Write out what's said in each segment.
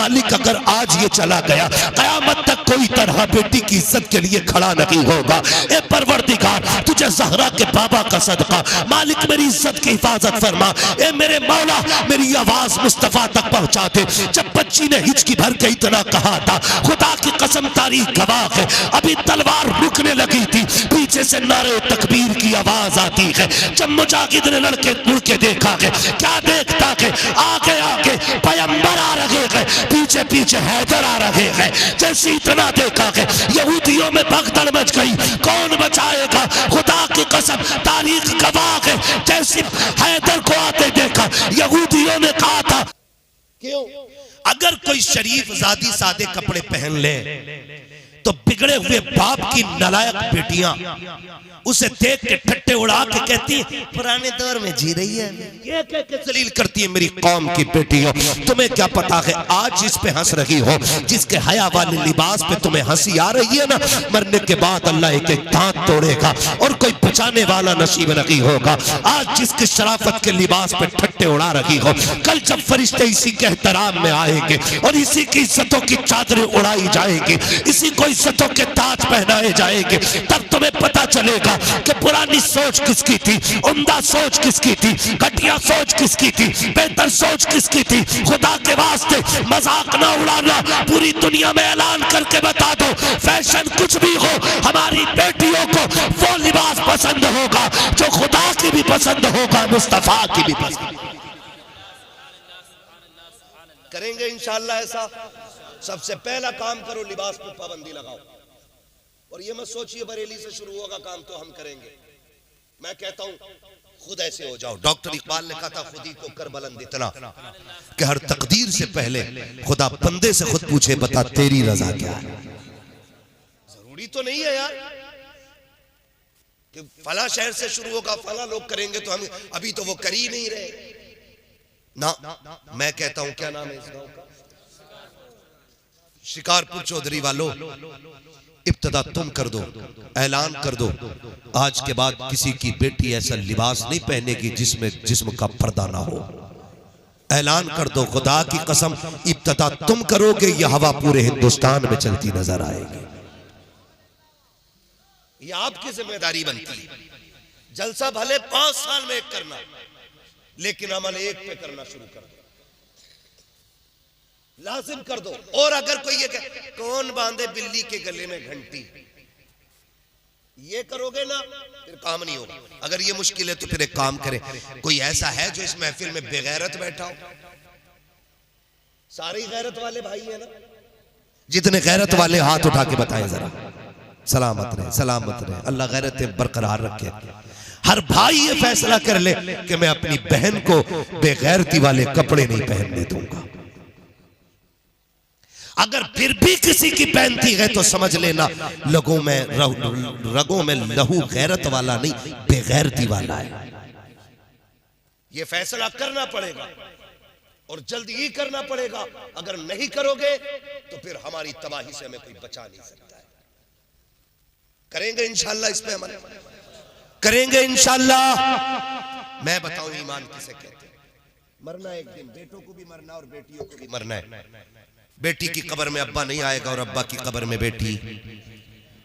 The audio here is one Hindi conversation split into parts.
मालिक अगर आज ये चला गया, कयामत तक कोई तरह बेटी की इज्जत के लिए खड़ा नहीं होगा। ए परवरदिगार, तुझे ज़हरा के बाबा का सदका, मालिक मेरी इज्जत की हिफाजत फरमा। ए मेरे मौला, मेरी आवाज मुस्तफा तक पहुंचा दे। जब बच्ची ने हिचकी भर के इतना कहा था, खुदा की कसम तारीख गवाह है, अभी तलवार रुकने लगी थी, पीछे से नारे तकबीर की आवाज आती है। जब मुजाहिद ने लड़के मुड़ के देखा है, क्या देखता है, आगे आगे पैगंबर आ रहे हैं, पीछे पीछे हैदर आ रहे हैं। जैसे इतना देखा है, यहूदियों में भगदड़ मच गई, कौन बचाएगा? खुदा की कसम तारीख गवाह है, जैसे हैदर को आते देखा, यहूदियों ने कहा था, क्यों? अगर कोई शरीफ जादी सादे कपड़े पहन ले तो बिगड़े हुए बाप की नालायक बेटियां उसे देख के ठट्टे उड़ा के कहती है पुराने दौर में जी रही है, ये कह के जलील करती है मेरी कौम की बेटियों। तुम्हें क्या पता है आज जिस पे हंस रही हो, जिसके हया वाले लिबास पे तुम्हें हंसी आ रही है ना, मरने के बाद अल्लाह एक एक दांत तोड़ेगा और कोई बचाने वाला नसीब नहीं होगा। आज जिसके शराफत के लिबास पे ठट्टे उड़ा रही हो, कल जब फरिश्ते इसी के एहतराम में आएंगे और इसी की इज्जतों की चादरें उड़ाई जाएंगी, इसी को इज्जतों के ताज पहनाए जाएंगे, तब तुम्हें पता चलेगा कि पुरानी सोच किसकी थी, उम्दा सोच किसकी थी, घटिया सोच किसकी थी, बेहतर सोच किसकी थी। खुदा के वास्ते मजाक ना उड़ाना, पूरी दुनिया में ऐलान करके बता दो, फैशन कुछ भी हो, हमारी बेटियों को वो लिबास पसंद होगा जो खुदा की भी पसंद होगा, मुस्तफा की भी पसंद। करेंगे इंशाअल्लाह ऐसा। सबसे पहला काम करो, लिबास पर पाबंदी लगाओ। और ये मत सोचिए बरेली से शुरू होगा काम तो हम करेंगे। मैं कहता हूं खुद ऐसे हो जाओ। डॉक्टर इकबाल ने कहा था खुद ही को कर बुलंद इतना कि हर तकदीर से पहले खुदा बंदे से खुद पूछे बता तेरी रजा क्या है। जरूरी तो नहीं है यार कि फला शहर से शुरू होगा फला लोग करेंगे तो हम, अभी तो वो कर ही नहीं रहे ना। मैं कहता हूं क्या नाम है इस गांव का, शिकारपुर चौधरी वालों, इब्तदा तुम कर दो, ऐलान कर दो, आज के बाद किसी की बेटी ऐसा लिबास नहीं पहनेगी जिसमें जिस्म का पर्दा ना हो। ऐलान कर दो, खुदा की कसम इब्तदा तुम करोगे, यह हवा पूरे हिंदुस्तान में चलती नजर आएगी। ये आपकी जिम्मेदारी बनती है। जलसा भले 5 साल में एक करना, लेकिन अमल एक पे करना शुरू कर दो, लाजिम कर दो। और अगर कोई ये कहे कौन बांधे बिल्ली के गले में घंटी, ये करोगे ना फिर काम नहीं होगा। अगर ये मुश्किल है तो फिर एक काम करें, कोई ऐसा है जो इस महफिल में बेगैरत बैठा हो? सारे गैरत वाले भाई है ना, जितने गैरत वाले हाथ उठा के बताएं जरा। सलामत रहे, सलामत रहे, अल्लाह गैरतें बरकरार रखे। हर भाई ये फैसला कर ले कि मैं अपनी बहन को बेगैरती वाले कपड़े नहीं पहनने दूंगा। अगर फिर भी किसी की पहनती है तो समझ लेना रगों में लहू गैरत वाला नहीं, बेगैरती वाला है। ये फैसला करना पड़ेगा और जल्दी ही करना पड़ेगा। अगर नहीं करोगे तो फिर हमारी तबाही से हमें कोई बचा नहीं सकता है। करेंगे इंशाअल्लाह, इस पे अमल करेंगे इंशाअल्लाह। मैं बताऊं ईमान किसे कहते हैं? मरना एक दिन, बेटों को भी मरना और बेटियों को भी मरना है। बेटी की कब्र में अब्बा नहीं आएगा और अब्बा की कब्र में बेटी।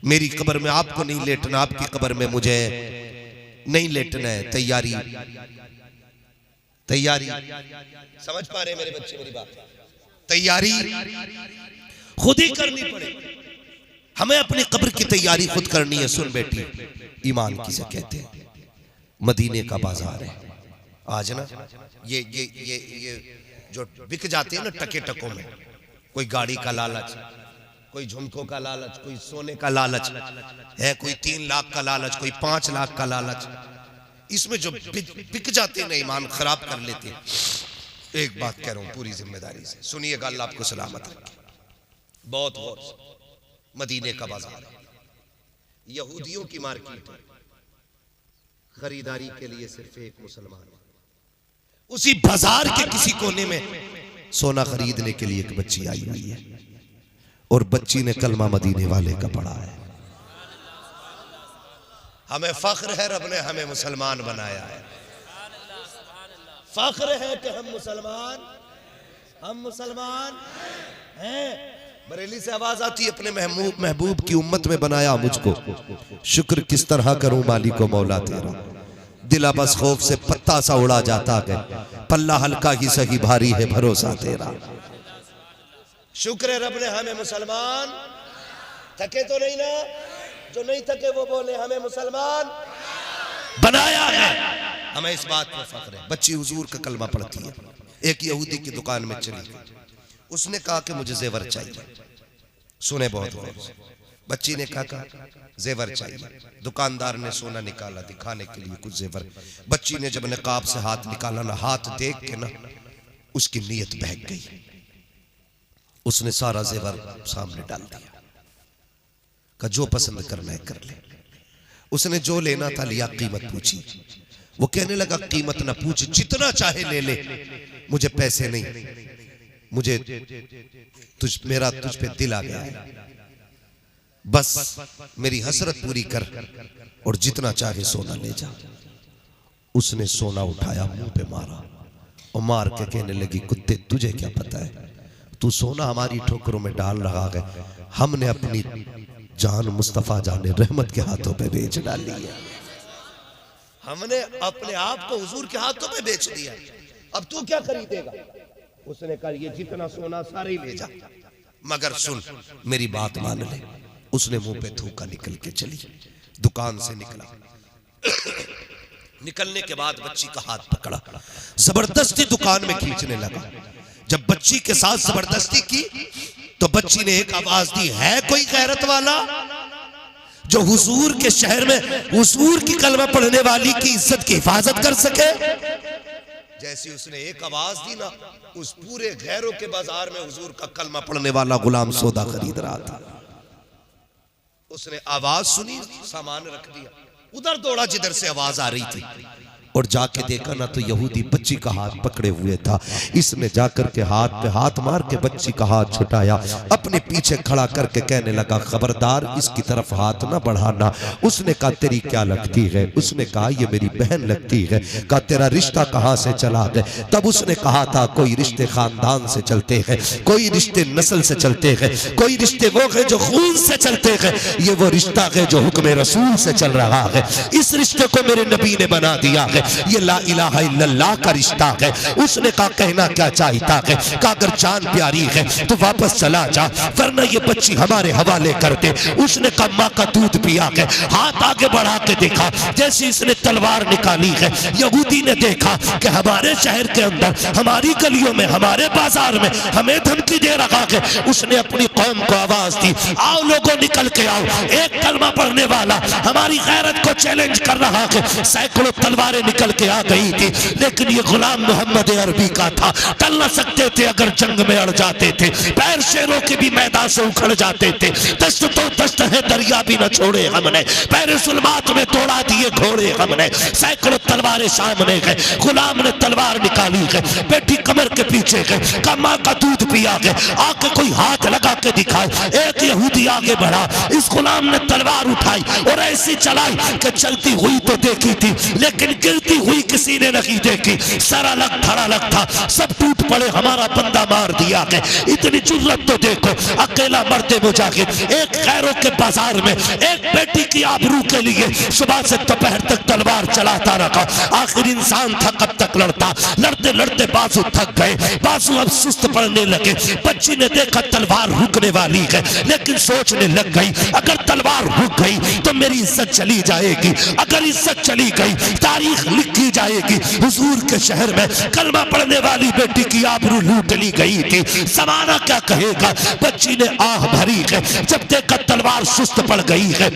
मेरी कब्र में आपको नहीं लेटना, आपकी कब्र में मुझे नहीं लेटना है। तैयारी तैयारी, समझ पा रहे मेरे बच्चे मेरी बात? तैयारी खुद ही करनी पड़ेगी। हमें अपनी कब्र की तैयारी खुद करनी है। सुन बेटी, ईमान किसे कहते हैं? मदीने का बाजार है आज ना। ये जो बिक जाते हैं ना टके टकों में, कोई गाड़ी का लालच, कोई झुमकों का लालच, कोई सोने का लालच है, कोई 3 लाख का लालच, कोई 5 लाख का लालच। इसमें जो बिक जाते हैं ना, ईमान खराब कर लेते हैं। एक बात कह रहा हूं पूरी जिम्मेदारी से सुनिएगा, अल्लाह आपको सलामत रखे। बहुत गौर से, मदीने का बाजार यहूदियों की मार्केट है। खरीदारी के लिए सिर्फ एक मुसलमान, उसी बाजार के किसी कोने में सोना खरीदने के लिए एक बच्ची आई हुई है और बच्ची ने कलमा मदीने वाले का पढ़ा है। हमें फख्र है, रब ने हमें मुसलमान बनाया है। फख्र है कि हम मुसलमान। हम मुसलमान हैं। बरेली से आवाज आती है, अपने महबूब की उम्मत में बनाया मुझको, शुक्र किस तरह करूं मालिक को मौला तेरा। दिला बस खौफ से पत्ता सा उड़ा जाता है, पल्ला हल्का ही सही भारी है भरोसा तेरा। शुक्र है रब ने हमें मुसलमान, थके तो नहीं ना, जो नहीं थके वो बोले हमें मुसलमान बनाया है। हमें इस बात पर फख्र है। बच्ची हुजूर का कलमा पढ़ती है, एक यहूदी की दुकान में चली गई, उसने कहा कि मुझे जेवर चाहिए। सुने बहुत गौर से, बच्ची ने कहा जेवर चाहिए। दुकानदार ने सोना निकाला दिखाने के लिए कुछ जेवर। बच्ची ने जब नकाब से हाथ निकाला ना, हाथ देख के ना उसकी नीयत बहक गई। उसने सारा जेवर सामने डाल दिया, का जो पसंद करना है कर ले। उसने जो लेना था लिया, कीमत पूछी। वो कहने लगा कीमत ना पूछ, जितना चाहे ले ले, मुझे पैसे नहीं, मुझे मेरा तुझ पे दिल आ गया है, बस मेरी हसरत पूरी कर और जितना चाहे सोना ले जा। उसने सोना उठाया, मुंह पे मारा और मार के कहने लगी कुत्ते तुझे क्या पता है, तू सोना हमारी ठोकरों में डाल रहा है, हमने अपनी जान मुस्तफा जाने रहमत के हाथों पे बेच डाली है। हमने अपने आप को हुजूर के हाथों पे बेच दिया, अब तू क्या खरीदेगा। उसने कहा ये जितना सोना सारे ही ले जा, मगर सुन मेरी बात मान ले। उसने मुंह पे थूका, निकल के चली, दुकान से निकला। निकलने के बाद बच्ची का हाथ पकड़ा, जबरदस्ती दुकान में खींचने लगा। जब बच्ची के साथ जबरदस्ती की तो बच्ची ने एक आवाज दी, है कोई गैरत वाला जो हुजूर के शहर में हुजूर की कलमा पढ़ने वाली की इज्जत की हिफाजत कर सके। जैसी उसने एक आवाज दी ना, उस पूरे गैरों के बाजार में हुजूर का कलमा पढ़ने वाला गुलाम सौदा खरीद रहा था। उसने आवाज सुनी, सामान रख दिया, उधर दौड़ा जिधर से आवाज आ रही थी और जाके देखा ना तो यहूदी बच्ची का हाथ पकड़े हुए था। इसने जाकर के हाथ पे हाथ मार के बच्ची का हाथ छुटाया, अपने पीछे खड़ा करके कहने लगा खबरदार इसकी तरफ हाथ ना बढ़ाना। उसने कहा तेरी क्या लगती है। उसने कहा ये मेरी बहन लगती है। कहा तेरा रिश्ता कहाँ से चला गया। तब उसने कहा था कोई रिश्ते खानदान से चलते हैं, कोई रिश्ते नस्ल से चलते हैं, कोई रिश्ते वो है जो खून से चलते हैं, ये वो रिश्ता है जो हुक्म रसूल से चल रहा है। इस रिश्ते को मेरे नबी ने बना दिया है, ये ला इलाहा इल्लल्लाह का रिश्ता है। उसने कहा कहना क्या चाहता है। कहा अगर जान प्यारी है तो वापस चला जा, वरना ये बच्ची हमारे हवाले कर दे। उसने कहा माँ का दूध पिया है। हाथ आगे बढ़ा के देखा, जैसे इसने तलवार निकाली है, यहूदी ने देखा कि हमारे शहर के अंदर, हमारी गलियों में, हमारे बाजार में हमें धमकी दे रहा है। उसने अपनी कौम को आवाज दी, आओ लोगों निकल के आओ, एक कलमा पढ़ने वाला हमारी गैरत को चैलेंज कर रहा है। सैकड़ों तलवारें निकल के आ गई थी, लेकिन ये गुलाम मोहम्मद अरबी का था। टल न सकते थे अगर जंग में अड़ जाते थे, पैर शेरों के भी मैदान से उखड़ जाते थे। दस्त तो दस्त है दरिया भी न छोड़े हमने, पैर सुलमात में तोड़ा दिए घोड़े हमने। सैकड़ों तलवारें सामने गए, गुलाम ने तलवार निकाली है, बेटी कमर के पीछे गए, का माँ का दूध पिया गए, आके कोई हाथ लगा के दिखाए। एक यहूदी आगे बढ़ा, इस गुलाम ने तलवार उठाई और ऐसी चलाई कि चलती हुई तो देखी थी, लेकिन गिरती हुई किसी ने नहीं देखी। सारा लग धड़ा लग था, सब टूट पड़े, हमारा बंदा मार दिया है। इतनी जुर्रत तो देखो, अकेला मर्दे मुजाहिद एक गैरों के बाजार में एक बेटी की आबरू के लिए सुबह से दोपहर तक तलवार चलाता रहा। आखिर इंसान था कब तक लड़ता, लड़ते लड़ते बाजू थक गए, बाजू अब सुस्त पड़ने लगे। बच्ची ने देखा तलवार रुकने वाली है, लेकिन सोचने लग गई अगर तलवार रुक गई तो मेरी इज्जत चली जाएगी, अगर इज्जत चली गई तारीख लिखी जाएगी। हुजूर के शहर में कलमा पढ़ने वाली बेटी की आबरू लूट ली गई थी, जमाना क्या कहेगा। बच्ची ने आह भरी है, जब देखा तलवार सुस्त पड़ गई है।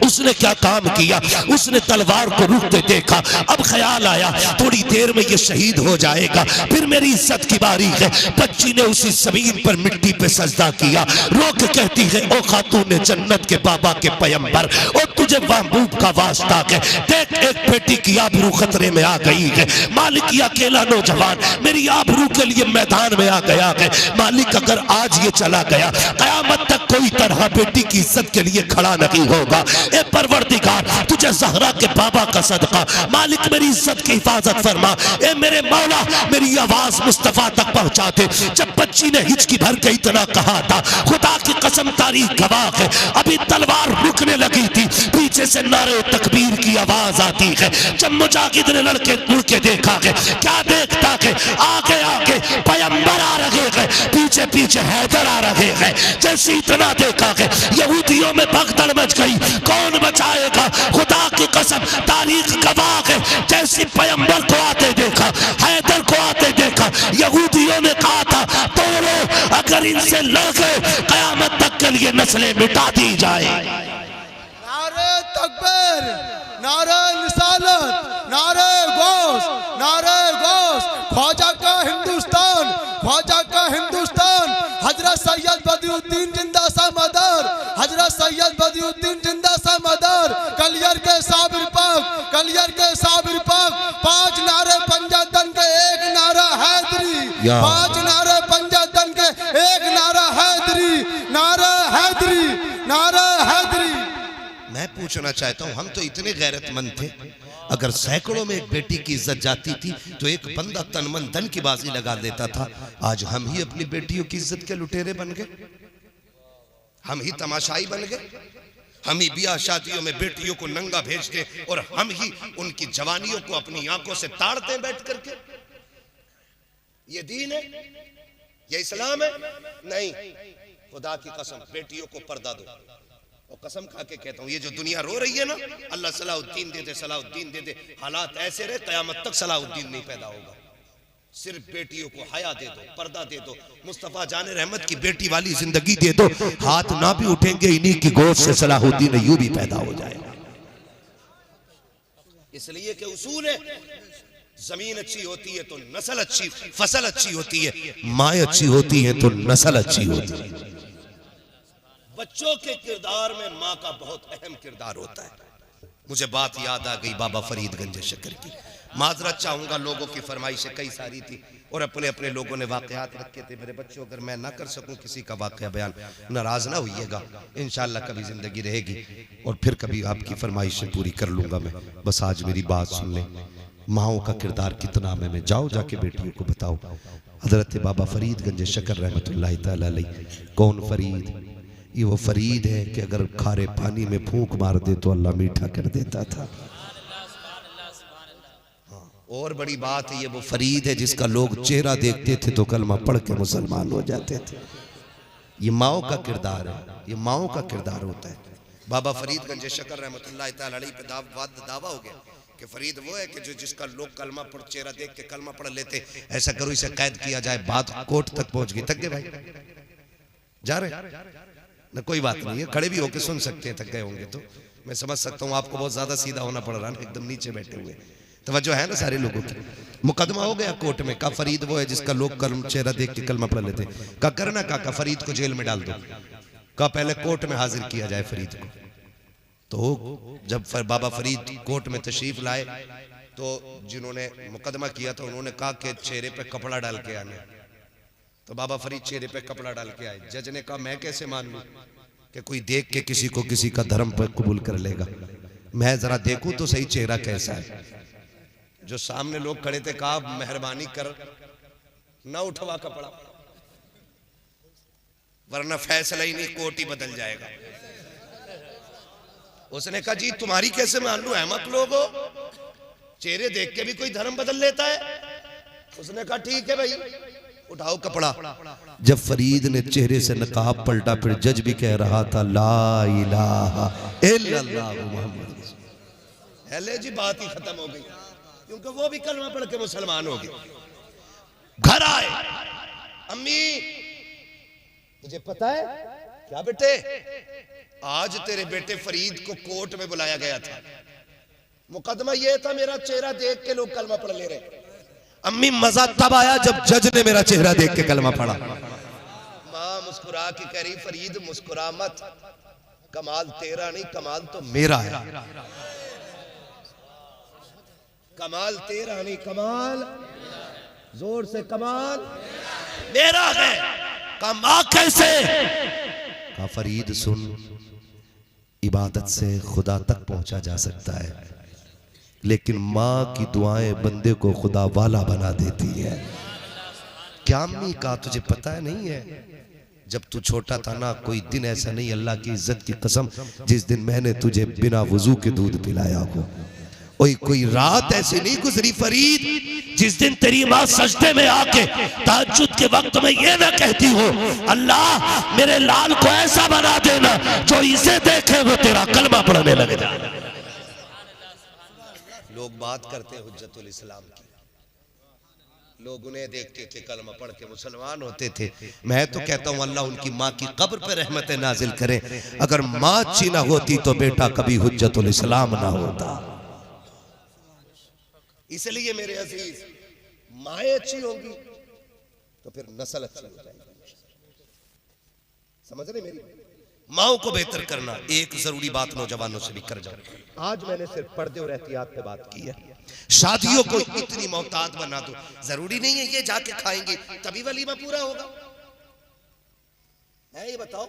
उसने क्या काम किया, उसने तलवार को रुकते देखा। अब ख्याल आया थोड़ी देर में ये शहीद हो जाएगा, फिर मेरी इज्जत की बारी है। बच्ची ने उसी जमीन पर मिट्टी पे सजदा किया, रो के कहती है ओ खातून जन्नत के बाबा के पैगंबर, ओ तुझ तुझे महबूब का वास्ता के देख, एक बेटी की आबरू खतरे में आ गई है मालिक। ये अकेला नौजवान मेरी आबरू के लिए मैदान में आ गया है मालिक। अगर आज ये चला गया कयामत तक कोई तरह बेटी की इज्जत के लिए खड़ा नहीं होगा। ए परवरदिगार तुझे ज़हरा के बाबा का सदका मालिक मेरी इज्जत की हिफाजत फरमा। ए मेरे मौला मेरी आवाज मुस्तफा तक पहुंचा दे। जब बच्ची ने हिचकी भर के इतना कहा था, खुदा की कसम तारीख गवाह है, अभी तलवार रुकने लगी थी, पीछे से नारे तकबीर की आवाज आती है। जब मुजाहिद ने लड़के मुड़ के देखा है, क्या देखता है, आगे आगे पैगंबर आ रहे हैं, पीछे पीछे हैदर आ रहे हैं। जैसे इतना देखा है यहूदियों में भगदड़ मच गई, कौन बचाएगा? खुदा की कसम तारीख गवाह है, जैसे पैगंबर को आते देखा, हैदर को आते देखा, यहूदियों ने कहा था तोड़ो, अगर इनसे लड़ गए कयामत तक के लिए नस्लें मिटा दी जाए। नारे तकबीर, नारे रिसालत, नारे गौस, नारे गौस, ख्वाजा का हिंदुस्तान, ख्वाजा का हिंदुस्तान, हजरत सैयद बदियुद्दीन जिंदा सा मदर, हजरत सैयद बदियुद्दीन जिंदा सा मदर, कलियर के साबिर पाक, कलियर के साबिर पाक, 5 नारे पंजातन के एक नारा हैदरी, 5 नारे पंजातन के एक नारा हैदरी, नारा हैदरी, नारा हैदरी। मैं पूछना चाहता हूं, हम तो इतने गैरतमंद थे, अगर सैकड़ों में एक बेटी की इज्जत जाती थी तो एक बंदा तन मन धन की बाजी लगा देता था। आज हम ही अपनी बेटियों की इज्जत के लुटेरे बन गए, हम ही तमाशाई बन गए, हम ही ब्याह शादियों में बेटियों को नंगा भेजते और हम ही उनकी जवानियों को अपनी आंखों से ताड़ते बैठ करके। ये दीन है? ये इस्लाम है? नहीं। खुदा की कसम बेटियों को पर्दा दो, और कसम खा के कहता हूँ ये जो दुनिया रो रही है ना, अल्लाह सलाहुद्दीन दे दे, सलाहुद्दीन दे दे, हालात ऐसे रहे कयामत तक सलाहुद्दीन नहीं पैदा होगा। सिर्फ बेटियों को हया दे दो, पर्दा दे दो, मुस्तफा जाने रहमत की बेटी वाली जिंदगी दे दो, हाथ ना भी उठेंगे इन्हीं की गोद से सलाहुद्दीन यूं भी पैदा हो जाएगा। इसलिए कि उसूल है, जमीन अच्छी होती है तो नस्ल अच्छी, फसल अच्छी होती है, माँ अच्छी होती है तो नस्ल अच्छी होती है। बच्चों के किरदार में माँ का बहुत अहम किरदार होता है। मुझे बात याद आ गई बाबा फरीद गंज शक्कर की। माजरत चाहूंगा, लोगों की फरमाइशें कई सारी थी और अपने अपने लोगों ने वाकयात रखे थे। मेरे बच्चों, अगर मैं ना कर सकूं किसी का वाकया बयान, नाराज ना होइएगा, इंशाअल्लाह कभी जिंदगी रहेगी और फिर कभी आपकी फरमाइशें पूरी कर लूंगा मैं। बस आज मेरी बात सुन लें, माओ का किरदार कितना में जाओ जाके बेटियों को बताओ। हजरत बाबा फरीद गंज शक्कर रहमतुल्लाह तआला अलैह, कौन फरीद? ये वो फरीद है कि अगर खारे पानी में फूंक मार दे तो अल्लाह मीठा कर देता था। और बड़ी बात है, ये वो फरीद है जिसका लोग चेहरा देखते थे तो कलमा पढ़ के मुसलमान हो जाते थे। ये माओ का किरदार है, ये माओ का किरदार होता है। बाबा फरीद गंज शक्कर रहमतुल्लाह तआला अलैह पे दावा हो गया कि फरीद वो है कि जो जिसका लोग कलमा पढ़, चेहरा देख के कलमा पढ़ लेते। ऐसा करो इसे कैद किया जाए। बात कोर्ट तक पहुंच गई। थक गए भाई? जा रहे ना? कोई बात नहीं है, खड़े भी होके सुन सकते हैं। थक गए होंगे तो मैं समझ सकता हूँ, आपको बहुत ज्यादा सीधा होना पड़ रहा है, एकदम नीचे बैठे हुए। तवज्जो है ना सारे लोगों की? मुकदमा हो गया कोर्ट में, का फरीद वो है जिसका लोग कलम चेहरा देख के कलमा पढ़ लेते। का करना का फरीद को जेल में डाल दो, का पहले कोर्ट में हाजिर किया जाए फरीद को। तो जब बाबा फरीद कोर्ट में तशरीफ लाए तो जिन्होंने मुकदमा किया था उन्होंने कहा कि चेहरे पे कपड़ा डाल के आने। तो बाबा फरीद चेहरे पे कपड़ा डाल के आए। जज ने कहा मैं कैसे मान लूं कि कोई देख के किसी को किसी का धर्म पर कबूल कर लेगा? मैं जरा देखूं तो सही चेहरा कैसा है। जो सामने लोग खड़े थे कहा मेहरबानी कर ना उठवा कपड़ा, वरना फैसला ही नहीं, कोर्ट ही बदल जाएगा। उसने कहा जी तुम्हारी कैसे मान लूं, अहमक लोग हो, चेहरे देख के भी कोई धर्म बदल लेता है। उसने कहा ठीक है भाई उठाओ कपड़ा। जब फरीद ने चेहरे से नकाब पलटा, फिर जज भी कह रहा था ला इलाहा इल्लल्लाह मुहम्मद रसूल। अल्लाह जी बात ही खत्म हो गई, क्योंकि वो भी कलमा पढ़ के मुसलमान हो गए। घर आए, अम्मी तुझे पता है क्या बेटे, आज तेरे बेटे फरीद को कोर्ट में बुलाया गया था। मुकदमा ये था मेरा चेहरा देख के लोग कलमा पढ़ ले रहे। अम्मी मजा तब आया जब जज ने मेरा चेहरा देख के कलमा पढ़ा। माँ मुस्कुरा के कह रही फरीद मुस्कुरा मत, कमाल तेरा नहीं, कमाल तो मेरा है। कमाल तेरा नहीं, कमाल जोर से कमाल मेरा है। कमा कैसे? का फरीद सुन, इबादत से खुदा तक पहुंचा जा सकता है, लेकिन माँ की दुआएं बंदे को खुदा वाला बना देती है। क्या अम्मी का तुझे पता है नहीं है? जब तू छोटा था ना, कोई दिन ऐसा नहीं, अल्लाह की इज्जत की कसम, जिस दिन मैंने तुझे बिना वजू के दूध पिलाया हो। कोई रात ऐसी नहीं गुजरी फरीद जिस दिन तेरी माँ सजदे में आके तहज्जुद के वक्त में ये ना कहती हो, अल्लाह मेरे लाल को ऐसा बना देना जो इसे देखे वो तेरा कलमा पढ़ने लगे जाए। लोग बात करते हैं हुज्जतुल इस्लाम की, लोग उन्हें देखते थे कलमा पढ़ के मुसलमान होते थे। मैं तो कहता हूँ अल्लाह उनकी माँ की कब्र पे रहमतें नाजिल करे। अगर माँ अच्छी ना होती तो बेटा कभी हुज्जतुल इस्लाम ना होता। इसलिए मेरे अजीज, माएँ अच्छी होंगी तो फिर नस्ल अच्छी हो जाएगी। समझ रहे मेरी? माओ को बेहतर करना एक जरूरी बात नौजवानों से भी कर जाओ। आज मैंने सिर्फ पर्दे और एहतियात पे बात की है। शादियों को इतनी मोहताज बना दो, जरूरी नहीं है ये जाके खाएंगे तभी वलीमा पूरा होगा। है ये बताओ,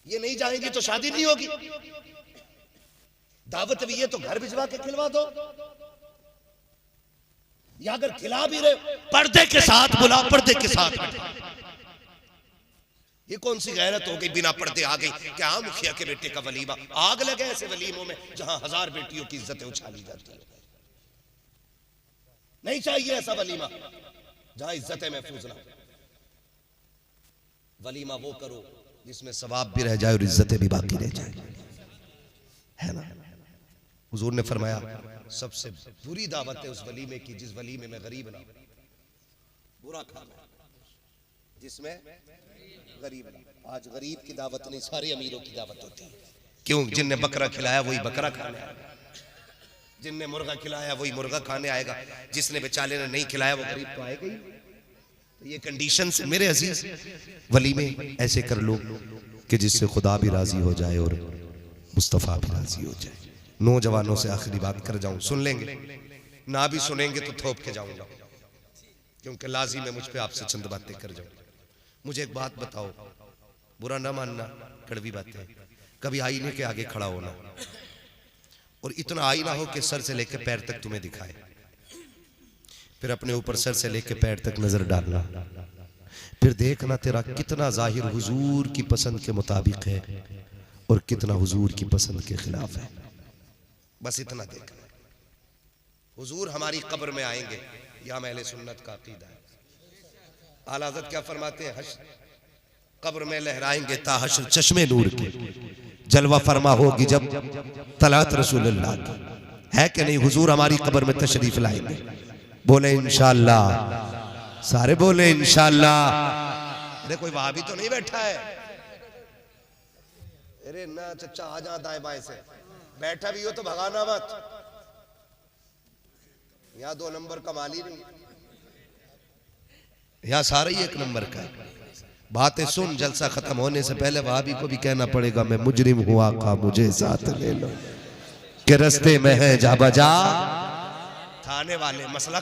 ये नहीं जाएंगे तो शादी नहीं होगी। दावत भी है तो घर भिजवा के खिलवा दो, या अगर खिला भी रहे पर्दे के साथ बुला, पर्दे के साथ। ये कौन सी गैरत हो गई, बिना पर्दे आ गई? क्या मुखिया के बेटे का वलीमा? आग लगे ऐसे वलीमों में जहां 1000 बेटियों की इज्जतें उछाली जाती है। नहीं चाहिए ऐसा वलीमा जहां इज्जतें महफूज ना। वलीमा वो करो जिसमें सवाब भी रह जाए और इज्जतें भी बाकी रह जाए, है ना? हुजूर ने फरमाया सबसे बुरी दावत है उस वलीमे की जिस वलीमे में गरीब ना हो। बुरा खाना जिसमें गरीब ना। आज गरीब की दावत नहीं, सारे अमीरों की दावत होती है। क्यों? जिनने बकरा खिलाया वही बकरा खाने आएगा, जिनने मुर्गा खिलाया वही मुर्गा खाने आएगा, जिसने बेचारे ने नहीं खिलाया वो गरीब तो आएगा ही। तो ये कंडीशन से मेरे अजीज वलीमे ऐसे कर लो कि जिससे खुदा भी राजी हो जाए और मुस्तफ़ा भी राजी हो जाए। नौजवानों से आखिरी बात कर जाऊं, सुन लेंगे ना भी सुनेंगे तो थोप के जाऊंगा, क्योंकि लाजिम है मुझ पे आपसे चंद बातें कर जाऊं। मुझे एक बात बताओ, बुरा ना मानना, कड़वी बातें, कभी आईने के आगे खड़ा होना और इतना आईना हो कि सर से लेकर पैर तक तुम्हें दिखाए, फिर अपने ऊपर सर से लेकर पैर तक नजर डालना, फिर देखना तेरा कितना जाहिर हुजूर की पसंद के मुताबिक है और कितना हुजूर की पसंद के खिलाफ है। बस इतना देखना। हुजूर हमारी कब्र में आएंगे, यह अहले सुन्नत का अकीदा है। आला हज़रत क्या फरमाते हैं? कब्र में लहराएंगे ताहशर चश्मे नूर के, जलवा फरमा होगी जब तलात रसूलुल्लाह की। है कि नहीं? हुजूर हमारी कब्र में तशरीफ लाएंगे। बोले इंशाअल्लाह, सारे बोले इंशाअल्लाह। अरे कोई वहां भी तो नहीं बैठा है? अरे ना चचा आ जा दाएं बाएं से, बैठा भी हो तो भगाना मत। यहाँ 2 नंबर का माली नहीं, यहाँ सारा ही 1 नंबर का है। बातें सुन, जलसा खत्म होने से पहले भाभी को भी कहना पड़ेगा मैं मुजरिम हुआ का मुझे साथ ले लो, कि रस्ते में है जा बजा। थाने वाले मसला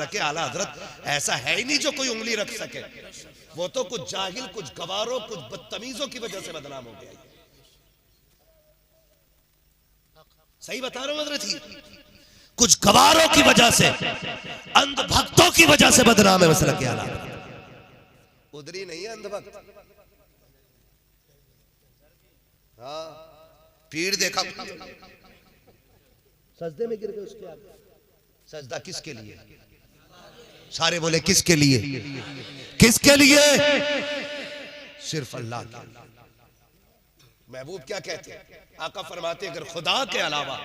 के आला हजरत ऐसा है ही नहीं जो कोई उंगली रख सके। वो तो कुछ जाहिल, कुछ गवारों, कुछ बदतमीजों की वजह से बदनाम हो गया। सही बता रहा हूं हजरत ही, कुछ गवारों की वजह से, अंधभक्तों की वजह से बदनाम है मसला के आला। उधरी नहीं है अंधभक्त। हाँ, पीर देखा, सजदे में गिर गए उसके आगे। सजदा किसके लिए? सारे बोले किसके लिए? किसके लिए? सिर्फ अल्लाह के। महबूब क्या कहते हैं? आका फरमाते अगर खुदा के अलावा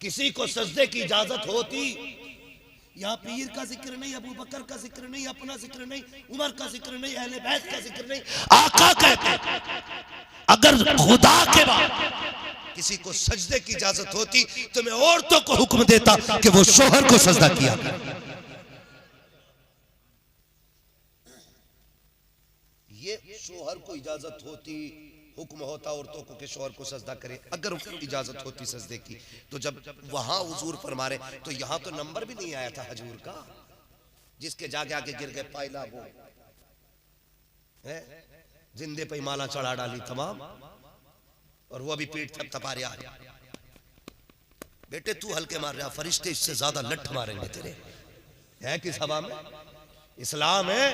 किसी को सजदे की इजाजत होती, यहाँ पीर का जिक्र नहीं, अबू बकर का जिक्र नहीं, अपना जिक्र नहीं, उमर का जिक्र नहीं, अहले बैत का जिक्र नहीं, आका कहते अगर खुदा के बाद किसी को सजदे की इजाजत होती तो मैं औरतों को हुक्म देता कि वो शोहर को सजदा किया। ये शोहर को इजाजत होती, हुक्म होता औरतों को कि शोहर को सजदा करे, अगर इजाजत होती सजदे की, तो जब वहां हुजूर फरमा रहे तो यहाँ तो नंबर भी नहीं आया था हजूर का, जिसके जाके आगे गिर गए पायला वो है, जिंदे पे माला चढ़ा डाली तमाम, और वो अभी पीठ थपथपा रहा है। बेटे तू हल्के मार रहा, फरिश्ते इससे ज्यादा लठ मारेंगे तेरे। है किस हवा में? इस्लाम है,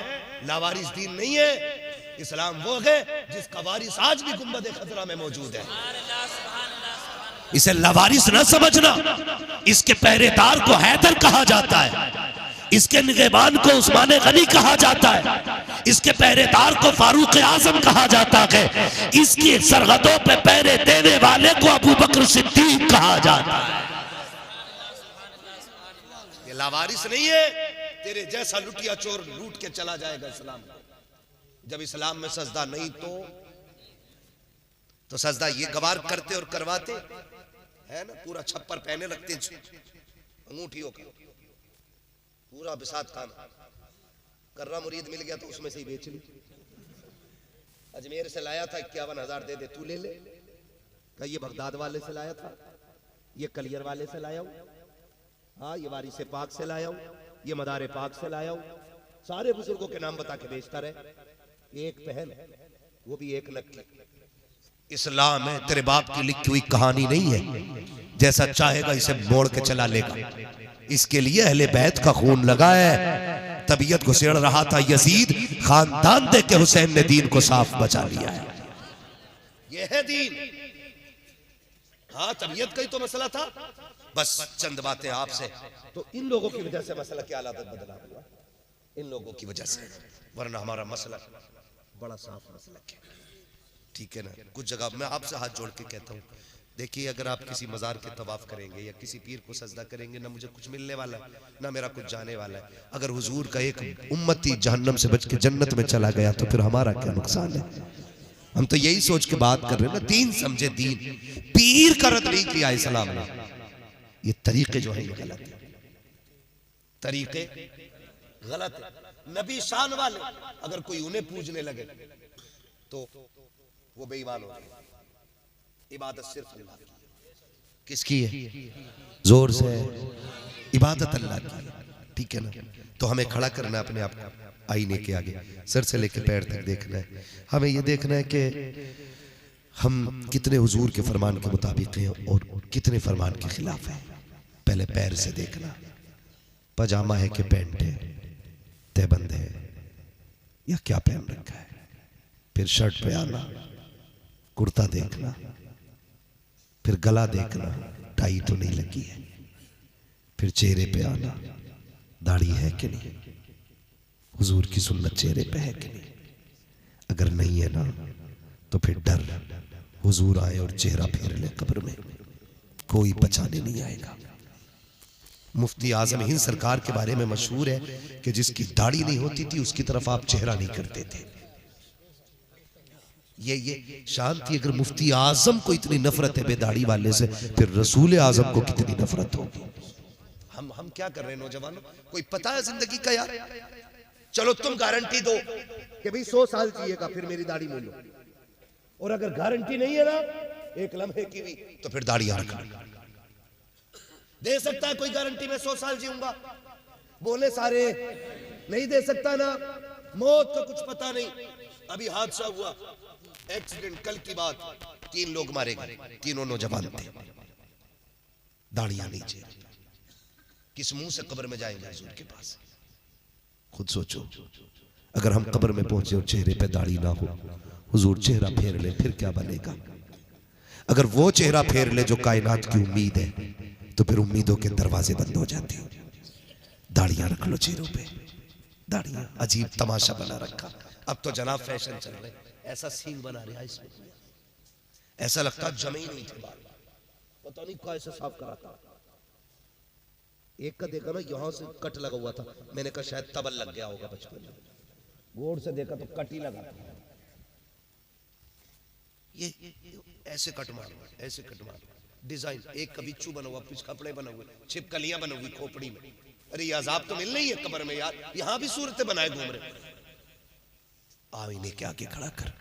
लावारिस दीन नहीं है। इस्लाम वो है जिसका वारिस आज भी गुंबद खतरा में मौजूद है। इसे लावारिस ना समझना, इसके पहरेदार को हैदर कहा जाता है, इसके निगहबान को उस्मान गनी कहा जाता है, इसके पहरेदार को फारूक आजम कहा जाता है, इसकी सरहदों पे पहरे देने वाले को अबू बकर सिद्दीक कहा जाता है। ये लावारिस नहीं है, तेरे जैसा लुटिया चोर लूट के चला जाएगा इस्लाम। जब इस्लाम में सजदा नहीं तो सजदा ये गवार करते और करवाते है ना, पूरा छप्पर पहने रखते अंगूठियों का, पूरा बिसात खाना। कर्रा मुरीद मिल गया तो उसमें से ही बेच ली। अजमेर से लाया था 51,000 दे दे, तू ले ले। कहा ये बगदाद वाले से लाया था, ये कलियर वाले से लाया हूं, हाँ ये वारिस पाक से लाया हूं, ये मदार पाक से लाया हूं। सारे बुजुर्गों के नाम बता के बेचता रहे। एक पहन, वो भी एक नक्की। इस्लाम है, तेरे बाप की लिखी हुई कहानी नहीं है, जैसा चाहेगा इसे मोड़ के चला लेगा। इसके लिए अहले बैत का खून लगा है। तबीयत घुसेड़ रहा था यजीद, खानदान दे के हुसैन ने दीन को साफ बचा लिया है। यह है दीन। हाँ तबीयत का ही तो मसला था, बस चंद बातें आपसे। तो इन लोगों की वजह से मसला क्या हालत बदला हुआ, इन लोगों की वजह से, वरना हमारा मसला बड़ा साफ मसला है। ठीक है ना। कुछ जगह मैं आपसे हाथ जोड़ के कहता हूँ, देखिए अगर आप किसी मज़ार के तवाफ करेंगे या किसी पीर को सजदा करेंगे, ना मुझे कुछ मिलने वाला है ना मेरा कुछ जाने वाला है। अगर हुजूर का एक उम्मती जहन्नम से बच के जन्नत में चला गया तो फिर हमारा क्या नुकसान है। हम तो यही सोच के बात कर रहे हैं ना, दीन समझे दीन। पीर का रद्द नहीं किया इस्लाम ने। ये तरीके जो है ये गलत है, तरीके गलत है। नबी शान वाले अगर कोई उन्हें पूजने लगे तो वो बेईमान हो गए। इबादत सिर्फ अल्लाह की। किसकी है? जोर से इबादत अल्लाह की। ठीक है ना। तो हमें खड़ा करना है अपने आप को आईने के आगे, सर से लेकर पैर तक देखना है। हमें यह देखना है कि हम कितने हुजूर के फरमान के मुताबिक हैं और कितने फरमान के खिलाफ हैं। पहले पैर से देखना, पजामा है कि पैंट है, तहबंद है या क्या पहन रखा है। फिर शर्ट पे आना, कुर्ता देखना, फिर गला देखना, टाई तो नहीं लगी है। फिर चेहरे पे आना, दाढ़ी है कि नहीं, हुजूर की सुन्नत चेहरे पे है कि नहीं। अगर नहीं है ना तो फिर डर हुजूर आए और चेहरा फेर ले कब्र में, कोई बचाने नहीं आएगा। मुफ्ती आजम हिंद सरकार के बारे में मशहूर है कि जिसकी दाढ़ी नहीं होती थी उसकी तरफ आप चेहरा नहीं करते थे। ये शांति। अगर मुफ्ती आजम को इतनी नफरत है बेदाढ़ी वाले से, फिर रसूल आजम को कितनी नफरत होगी। हम क्या कर रहे हैं नौजवानों, कोई पता है जिंदगी का यार? चलो तुम गारंटी दो कि भाई 100 साल जिएगा फिर मेरी दाढ़ी मोल लो, और अगर गारंटी नहीं है ना एक लम्हे की भी, तो फिर दाढ़ियां रखना। दे सकता है कोई गारंटी मैं 100 साल जीऊंगा? बोले सारे नहीं दे सकता ना। मौत का कुछ पता नहीं। अभी हादसा हुआ, एक्सीडेंट, कल की बात, 3 लोग मारे गए, तीनों नौजवान थे, दाढ़ियां नीचे। किस मुंह से कब्र में जाएंगे हुजूर के पास? खुद सोचो, अगर हम कब्र में पहुंचे और चेहरे पे दाढ़ी ना हो, हुजूर चेहरा फेर ले, फिर क्या बनेगा? अगर वो चेहरा फेर ले जो कायनात की उम्मीद है, तो फिर उम्मीदों के दरवाजे बंद हो जाते हैं। दाढ़ियां रख लो चेहरों पे, दाढ़ियां अजीब तमाशा बना रखा। अब तो जनाब फैशन चल रहे, ऐसा सींग बना रहा है इसमें, ऐसा लगता जमे ही नहीं थे बाल, पता नहीं कैसे साफ करा था। एक का देखा ना यहां से कट लगा हुआ था, मैंने कहा शायद तबल लग गया होगा बचपन में, गौर से देखा तो कट ही लगा था। ये ऐसे कट मारो, ऐसे कट मारो, डिजाइन एक का बिच्छू बना हुआ, कुछ कपड़े बने हुए, छिपकलियां बनी हुई खोपड़ी में। अरे ये अजाब तो मिल नहीं है कब्र में यार, यहां भी सूरतें बनाए घूम रहे। आईने के आगे खड़ा कर,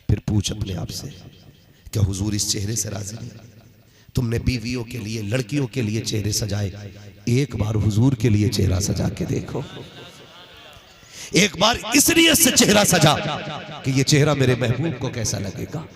फिर पूछ अपने आप से, क्या हुजूर इस चेहरे से राजी नहीं? तुमने बीवियों के लिए, लड़कियों के लिए चेहरे सजाए, एक बार हुजूर के लिए चेहरा सजा के देखो। एक बार इसलिए से चेहरा सजा कि ये चेहरा मेरे महबूब को कैसा लगेगा।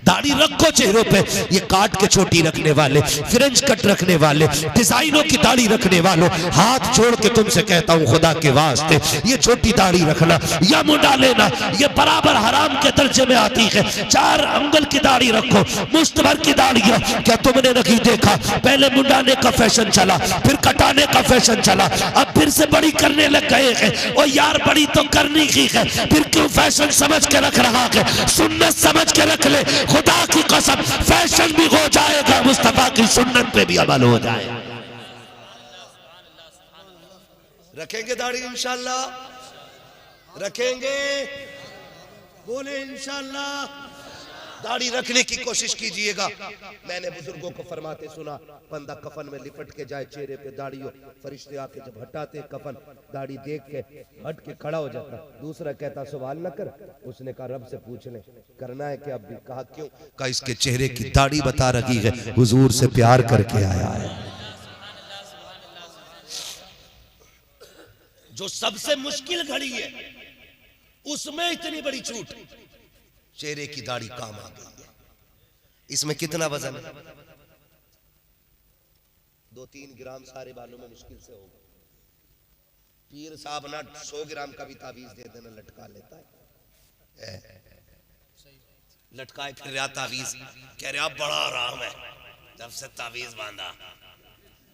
दाढ़ी रखो चेहरों पे, ये काट के छोटी रखने वाले, फ्रेंच कट रखने वाले, डिजाइनों की दाढ़ी रखने वालों, हाथ जोड़ के तुमसे कहता हूं खुदा के वास्ते, ये छोटी दाढ़ी रखना या मुंडा लेना ये बराबर हराम के दर्जे में आती है। 4 अंगुल की दाढ़ी रखो, मुश्त भर की दाढ़ियां। क्या तुमने नहीं देखा, पहले मुंडाने का फैशन चला, फिर कटाने का फैशन चला, अब फिर से बड़ी करने लग गए हैं। और यार बड़ी तो करनी ही है, फिर क्यों फैशन समझ के रख रहा है? सुन्नत समझ के रख ले, खुदा की कसम फैशन भी हो जाएगा, मुस्तफा की सुन्नत पे भी अमल हो जाएगा। रखेंगे दाढ़ी इंशाल्लाह, रखेंगे, बोले इंशाल्लाह। दाढ़ी रखने की कोशिश कीजिएगा। मैंने बुजुर्गों को फरमाते सुना, बंदा कफन में लिपट के जाए, चेहरे पे दाढ़ी हो, फरिश्ते आके जब हटाते कफन, दाढ़ी देख के हट के खड़ा हो जाता। दूसरा कहता सवाल न कर, उसने कहा रब से पूछ ले, करना है क्या? अब भी कहा क्यों? कहा इसके चेहरे की दाढ़ी बता रही है, हुजूर से प्यार करके आया है। जो सबसे मुश्किल घड़ी है उसमें इतनी बड़ी छूट, चेहरे की दाढ़ी काम आ गई है। इसमें कितना वजन है? 2-3 ग्राम सारे बालों में मुश्किल से होगा। पीर साहब ना 100 ग्राम का भी तावीज दे देना लटका लेता है, लटकाए फिर रहा तावीज, कह रहा बड़ा आराम है जब से तावीज बांधा।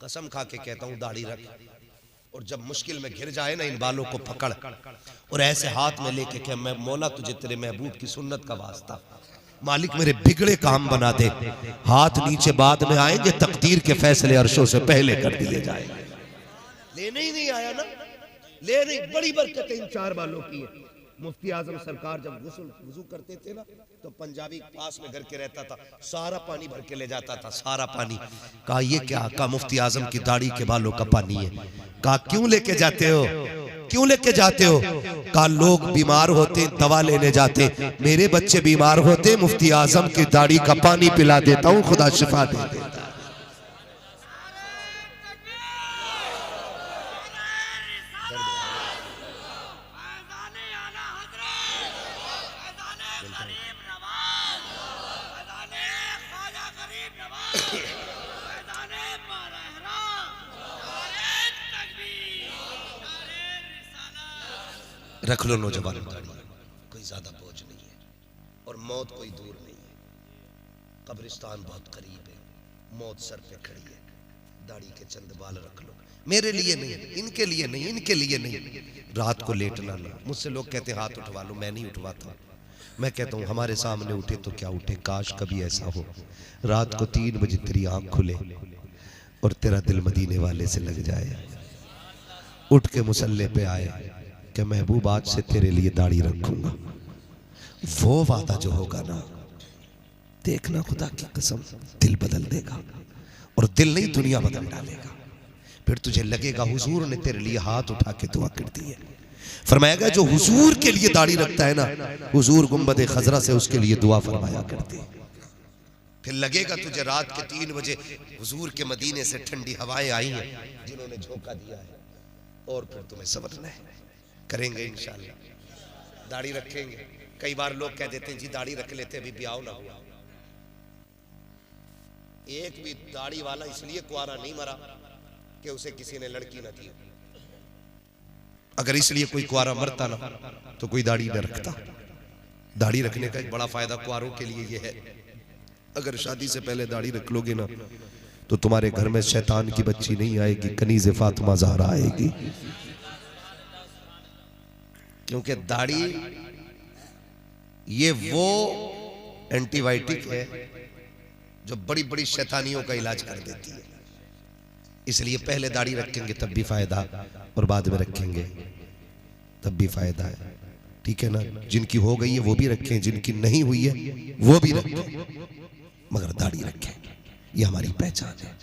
कसम खा के कहता हूं दाढ़ी रख, और जब मुश्किल में घिर जाए ना, इन बालों को पकड़ और ऐसे हाथ में लेके कह, मैं मौला तुझे तेरे महबूब की सुन्नत का वास्ता, मालिक मेरे बिगड़े काम बना दे। हाथ नीचे बाद में आएंगे, तकदीर के फैसले अर्शों से पहले कर दिए जाएंगे। लेने ही नहीं आया ना, ले नहीं, बड़ी बरकत इन 4 बालों की है। मुफ्ती आजम सरकार जब वुजू करते थे ना, तो पंजाबी पास में घर के रहता था, सारा पानी भर के ले जाता था, सारा पानी। कहा ये क्या? कहा मुफ्ती आजम की दाढ़ी के बालों का पानी है। कहा क्यों लेके जाते हो, क्यों लेके जाते हो? कहा लोग बीमार होते दवा लेने जाते, मेरे बच्चे बीमार होते, मुफ्ती आजम की दाढ़ी का पानी पिला देता हूँ, खुदा शिफा दे देता। रख लो नौजवान दाढ़ी, कोई ज्यादा बोझ नहीं है और मौत कोई दूर नहीं है। कब्रिस्तान बहुत करीब है, मौत सर पे खड़ी है। दाढ़ी के चंद बाल रख लो, मेरे लिए नहीं, इनके लिए नहीं, इनके लिए नहीं। रात को लेटना ना, मुझसे लोग कहते हैं हाथ उठवा लो, मैं नहीं उठवाता। मैं कहता हूँ हमारे सामने उठे तो क्या उठे, काश कभी ऐसा हो रात को 3 बजे तेरी आंख खुले और तेरा दिल मदीने वाले से लग जाए, उठ के मुसल्ले पे आए कि महबूब आज से तेरे लिए दाढ़ी रखूंगा। वो वादा जो होगा ना, देखना खुदा की कसम दिल बदल देगा, और दिल नहीं दुनिया बदल डालेगा। फिर तुझे लगेगा हुजूर ने तेरे लिए हाथ उठा के दुआ कर दी है। फरमाएगा जो हुजूर के लिए दाढ़ी रखता है ना, हुजूर गुंबद खजरा से उसके लिए दुआ फरमाया करते। फिर लगेगा तुझे रात के 3 बजे हुजूर के मदीने से ठंडी हवाएं आई हैं जिन्होंने झोंका दिया है, और फिर तुम्हें समझना है। करेंगे इंशाअल्लाह, दाढ़ी रखेंगे। कई बार लोग कह देते हैं जी दाढ़ी रख लेते अभी ब्याह ना हुआ। एक भी दाढ़ी वाला इसलिए कुआरा नहीं मरा कि उसे किसी ने लड़की ना दी। अगर इसलिए कोई कुआरा मरता ना तो कोई दाढ़ी न रखता। दाढ़ी रखने का एक बड़ा फायदा कुआरों के लिए ये है, अगर शादी से पहले दाढ़ी रख लोगे ना तो तुम्हारे घर में शैतान की बच्ची नहीं आएगी, कनीज़े फातिमा ज़हरा आएगी। क्योंकि दाढ़ी ये वो एंटीबायोटिक है जो बड़ी बड़ी शैतानियों का इलाज कर देती है। इसलिए पहले दाढ़ी रखेंगे तब भी फायदा, और बाद में रखेंगे तब भी फायदा है। ठीक है ना? जिनकी हो गई है वो भी रखें, जिनकी नहीं हुई है वो भी रखें, मगर दाढ़ी रखें। ये हमारी पहचान है,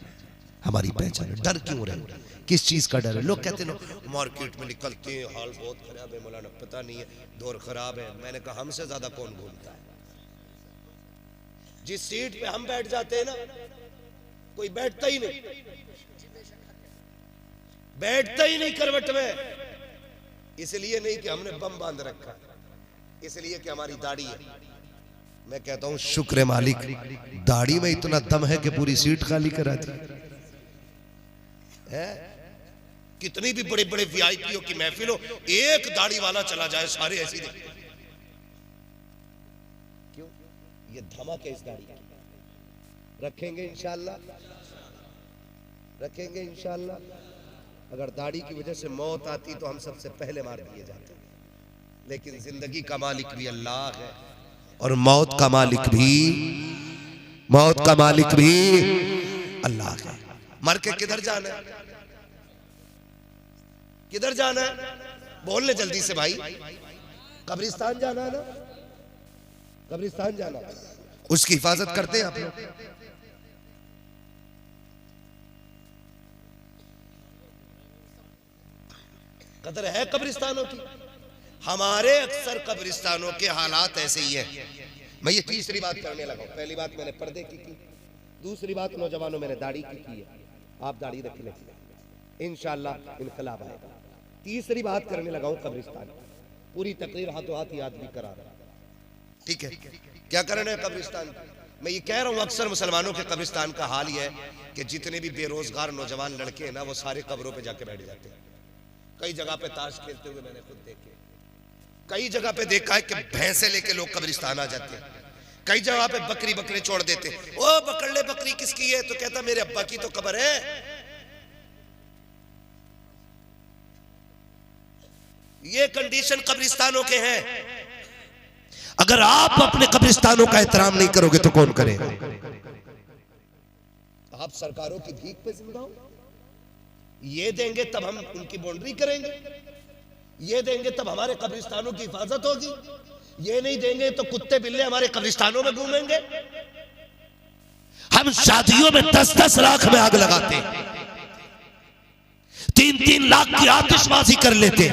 हमारी पहचान है। डर क्यों रहे? किस चीज का डर है? लोग कहते हैं मार्केट में निकलते हैं हाल बहुत खराब है मौलाना, पता नहीं है दौर खराब है। मैंने कहा हमसे ज्यादा कौन घूमता है? जिस सीट पे हम बैठ जाते हैं ना, कोई बैठता ही नहीं, बैठता ही नहीं करवट में। इसलिए नहीं कि हमने बम बांध रखा, इसलिए कि हमारी दाढ़ी है। मैं कहता हूं शुक्र है मालिक, दाढ़ी में इतना दम है कि पूरी सीट खाली करा दी है। कितनी भी बड़े बड़े वीआईपीओ की महफिल हो, एक दाढ़ी वाला चला जाए सारे ऐसी देखते। क्यों? ये धमक है इस दाढ़ी की। रखेंगे इंशाअल्लाह, रखेंगे इंशाअल्लाह। अगर दाढ़ी की वजह से मौत आती तो हम सबसे पहले मार दिए जाते, लेकिन जिंदगी का मालिक भी अल्लाह है और मौत का मालिक भी, मौत का मालिक भी अल्लाह है। मर के किधर जाना है? किधर जाना है? बोल ले जल्दी से भाई। कब्रिस्तान जाना है ना, कब्रिस्तान जाना है। उसकी हिफाजत करते हैं आप लोग। कदर है कब्रिस्तानों की? हमारे अक्सर कब्रिस्तानों के हालात ऐसे ही है। मैं ये तीसरी बात करने लगा। पहली बात मैंने पर्दे की, दूसरी बात नौजवानों मैंने दाढ़ी की है। आप दाढ़ी रख लें, इंशाअल्लाह इनकलाब आएगा। तीसरी बात करने लगा हूं कब्रिस्तान। पूरी तकरीर हाथों हाथ याद भी करा रहा, ठीक है? क्या करना है कब्रिस्तान? मैं ये कह रहा हूं अक्सर मुसलमानों के कब्रिस्तान का हाल ये है कि जितने भी बेरोजगार नौजवान लड़के हैं ना, वो सारे कब्रों पे जाके बैठ जाते हैं। कई जगह पे ताश खेलते हुए मैंने खुद देखे, कई जगह पे देखा है कि भैंसे लेके लोग कब्रिस्तान आ जाते हैं। कई जगह पे बकरी बकरे छोड़ देते। ओ पकड़ ले, बकरी किसकी है? तो कहता मेरे अब्बा की तो कब्र है। ये कंडीशन कब्रिस्तानों के हैं। अगर आप अपने कब्रिस्तानों का एहतराम नहीं करोगे तो कौन करेगा? आप सरकारों की भीख पे जिंदा हो। ये देंगे तब हम उनकी बाउंड्री करेंगे, ये देंगे तब हमारे कब्रिस्तानों की हिफाजत होगी। ये नहीं देंगे तो कुत्ते बिल्ले हमारे कब्रिस्तानों में घूमेंगे। हम शादियों में 10-10 लाख में आग लगाते, 3-3 लाख की आतिशबाजी कर लेते,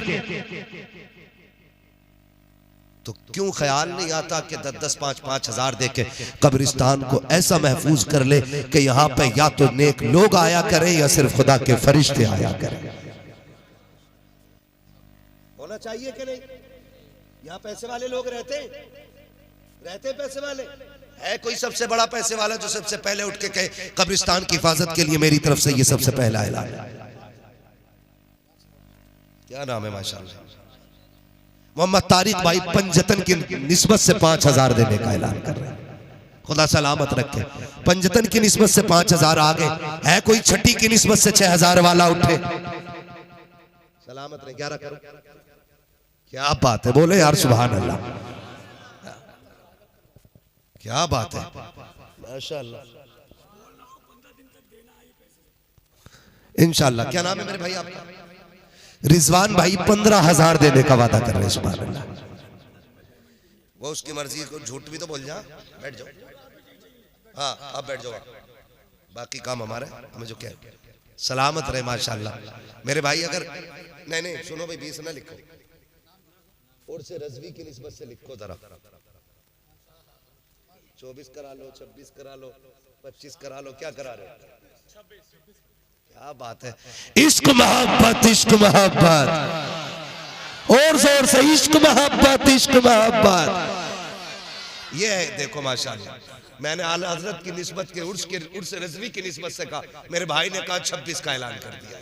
तो क्यों ख्याल नहीं आता कि 10-10, 5-5 हजार देके कब्रिस्तान को ऐसा महफूज कर ले कि यहां पे या तो नेक लोग आया करें या सिर्फ खुदा के फरिश्ते आया करें। होना चाहिए कि नहीं? यहां पैसे वाले लोग रहते पैसे वाले है। कोई सबसे बड़ा पैसे वाला जो सबसे पहले उठ के कहे कब्रिस्तान की हिफाजत के लिए मेरी तरफ से ये सबसे पहला ऐलान है? क्या नाम है? माशाअल्लाह मोहम्मद तारिक भाई पंजतन की निस्बत से 5000 देने का ऐलान कर रहे हैं। खुदा सलामत रखे। पंजतन की निस्बत से 5000 आ गए। है कोई छठी की निस्बत से 6000 वाला उठे? सलामत रहे। 11 करो। क्या बात है, बोले यार सुभान अल्लाह। क्या बात है, माशाअल्लाह। इंशाअल्लाह। क्या नाम है मेरे भाई आपका? रिजवान भाई 15000 देने का वादा कर रहे हैं। सुभान अल्लाह। वो उसकी मर्जी को झूठ भी तो बोल जा। बैठ जाओ। हाँ आप बैठ जाओ, बाकी काम हमारे, हमें जो क्या सलामत रहे। माशाअल्लाह मेरे भाई। अगर नहीं सुनो भाई, 20 ना लिखो, और से रजवी की निस्बत से लिखो जरा। 24 करा लो, 26 करा लो, 25 करा लो। क्या करा रहे हो? क्या बात है। इश्क मोहब्बत, इश्क मोहब्बत, और जोर से इश्क मोहब्बत, इश्क मोहब्बत। ये है देखो माशाअल्लाह। मैंने आला हजरत की निस्बत के उर्स रजवी की निस्बत से कहा, मेरे भाई ने कहा 26 का ऐलान कर दिया।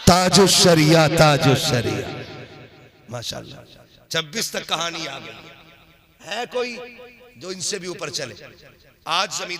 ताजो शरिया, ताजो शरिया, माशाअल्लाह। 26 तक कहानी आ गई है। कोई जो इनसे भी ऊपर चले? आज जमीन